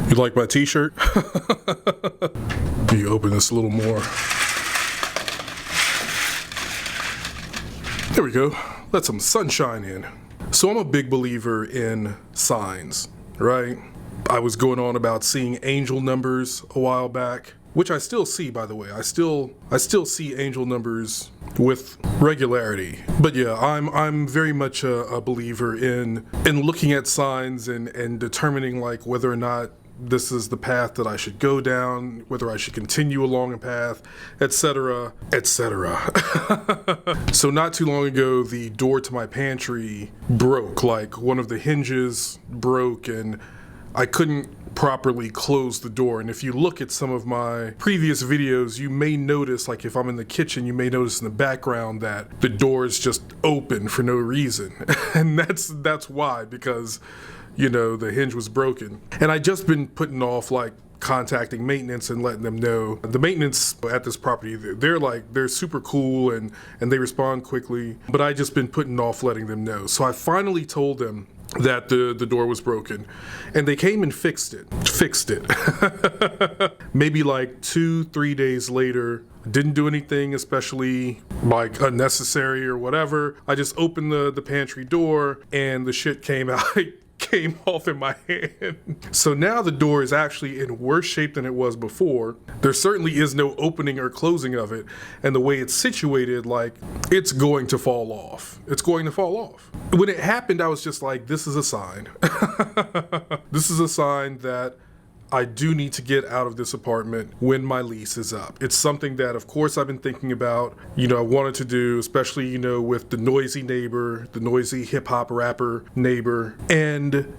You like my t-shirt? You open this a little more. There we go. Let some sunshine in. So I'm a big believer in signs, right? I was going on about seeing angel numbers a while back, which I still see, by the way. I still see angel numbers with regularity. But yeah, I'm very much a believer in looking at signs and determining like whether or not this is the path that I should go down, whether I should continue along a path, etc., etc. So not too long ago, the door to my pantry broke. Like one of the hinges broke and I couldn't properly close the door. And if you look at some of my previous videos, you may notice, like if I'm in the kitchen, you may notice in the background that the door is just open for no reason. And that's why, because you know, the hinge was broken. And I just been putting off like contacting maintenance and letting them know. The maintenance at this property, they're super cool and they respond quickly, but I just been putting off letting them know. So I finally told them that the door was broken and they came and fixed it. Maybe like 2-3 days later, didn't do anything especially like unnecessary or whatever. I just opened the pantry door and the shit came out. Came off in my hand. So now the door is actually in worse shape than it was before. There certainly is no opening or closing of it. And the way it's situated, like, it's going to fall off. It's going to fall off. When it happened, I was just like, this is a sign. This is a sign that I do need to get out of this apartment when my lease is up. It's something that, of course, I've been thinking about, you know, I wanted to do, especially, you know, with the noisy neighbor, the noisy hip hop rapper neighbor. And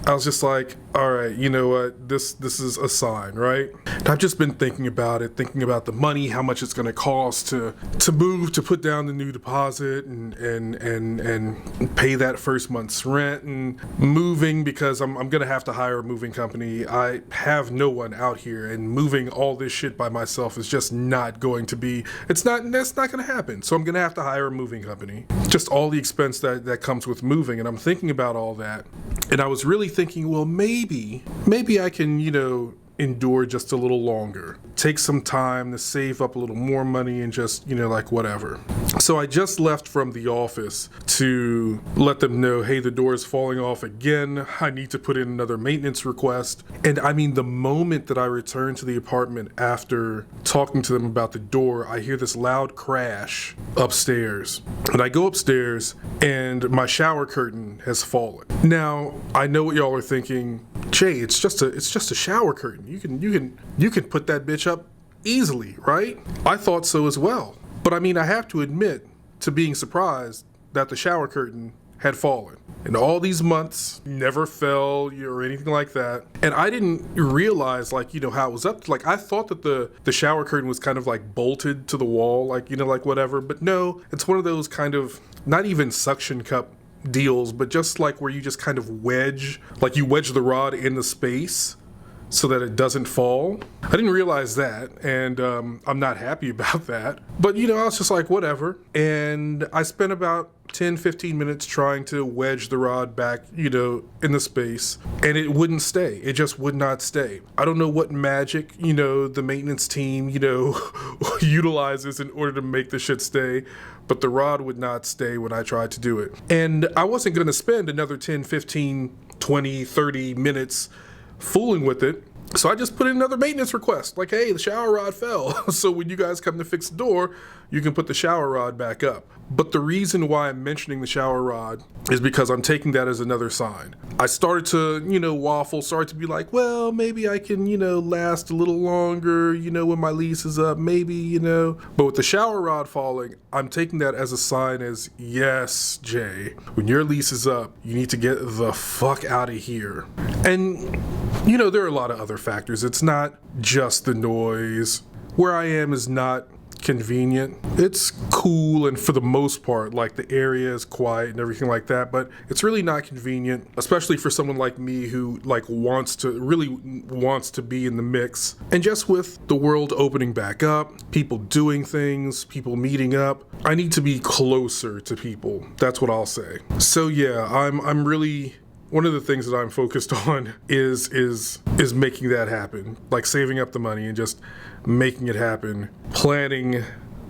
I was just like, all right, you know what, this is a sign, right? And I've just been thinking about it, thinking about the money, how much it's gonna cost to move, to put down the new deposit and pay that first month's rent and moving, because I'm gonna have to hire a moving company. I have no one out here, and moving all this shit by myself is just not going to be, that's not gonna happen. So I'm gonna have to hire a moving company. Just all the expense that comes with moving, and I'm thinking about all that. And I was really thinking, well, maybe I can, you know, endure just a little longer. Take some time to save up a little more money and just, you know, like whatever. So I just left from the office to let them know, hey, the door is falling off again. I need to put in another maintenance request. And I mean, the moment that I returned to the apartment after talking to them about the door, I hear this loud crash upstairs. And I go upstairs and my shower curtain has fallen. Now, I know what y'all are thinking. Jay, it's just a shower curtain. You can put that bitch up easily, right? I thought so as well. But I mean, I have to admit to being surprised that the shower curtain had fallen. In all these months, never fell or anything like that. And I didn't realize, like, you know, how it was up. Like, I thought that the shower curtain was kind of like bolted to the wall, like, you know, like whatever. But no, it's one of those kind of, not even suction cup deals, but just like where you just kind of wedge the rod in the space so that it doesn't fall. I didn't realize that, and I'm not happy about that. But, you know, I was just like, whatever. And I spent about 10-15 minutes trying to wedge the rod back, you know, in the space, and it wouldn't stay. It just would not stay. I don't know what magic, you know, the maintenance team, you know, utilizes in order to make the shit stay, but the rod would not stay when I tried to do it. And I wasn't going to spend another 10, 15, 20, 30 minutes fooling with it. So I just put in another maintenance request, like, hey, the shower rod fell. So when you guys come to fix the door, you can put the shower rod back up. But the reason why I'm mentioning the shower rod is because I'm taking that as another sign. I started to, you know, waffle, started to be like, well, maybe I can, you know, last a little longer, you know, when my lease is up, maybe, you know. But with the shower rod falling, I'm taking that as a sign as, yes, Jay, when your lease is up, you need to get the fuck out of here. And, you know, there are a lot of other factors. It's not just the noise. Where I am is not convenient. It's cool, and for the most part, like, the area is quiet and everything like that, but it's really not convenient, especially for someone like me who wants to be in the mix. And just with the world opening back up, people doing things, people meeting up, I need to be closer to people. That's what I'll say. So yeah, I'm really, one of the things that I'm focused on is is making that happen, like saving up the money and just making it happen, planning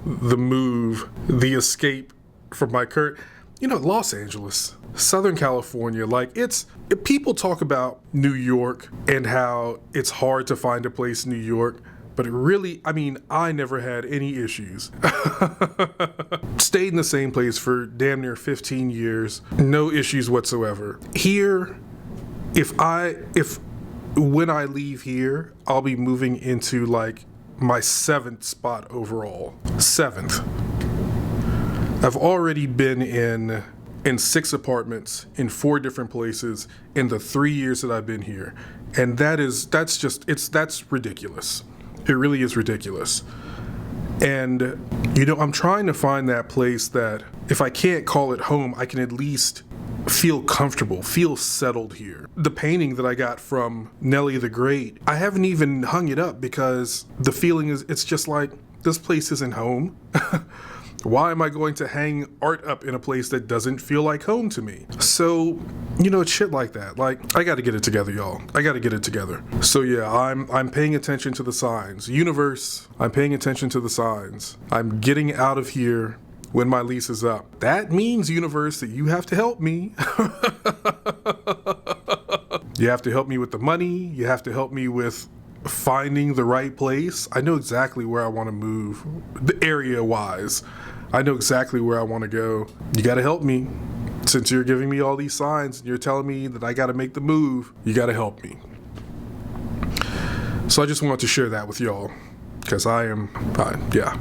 the move, the escape from my current, Los Angeles, Southern California, like people talk about New York and how it's hard to find a place in New York, but it really, I never had any issues. Stayed in the same place for damn near 15 years, no issues whatsoever. Here, when I leave here, I'll be moving into like my 7th spot overall. 7th. I've already been in 6 apartments in 4 different places in the 3 years that I've been here. And that's ridiculous. It really is ridiculous. And, I'm trying to find that place that if I can't call it home, I can at least feel comfortable, feel settled here. The painting that I got from Nellie the Great, I haven't even hung it up because the feeling is, it's just like, this place isn't home. Why am I going to hang art up in a place that doesn't feel like home to me? So, it's shit like that. Like, I gotta get it together, y'all. I gotta get it together. So yeah, I'm paying attention to the signs. Universe, I'm paying attention to the signs. I'm getting out of here when my lease is up. That means, universe, that you have to help me. You have to help me with the money. You have to help me with finding the right place. I know exactly where I want to move, the area wise. I know exactly where I want to go. You got to help me. Since you're giving me all these signs and you're telling me that I got to make the move, you got to help me. So I just wanted to share that with y'all because yeah.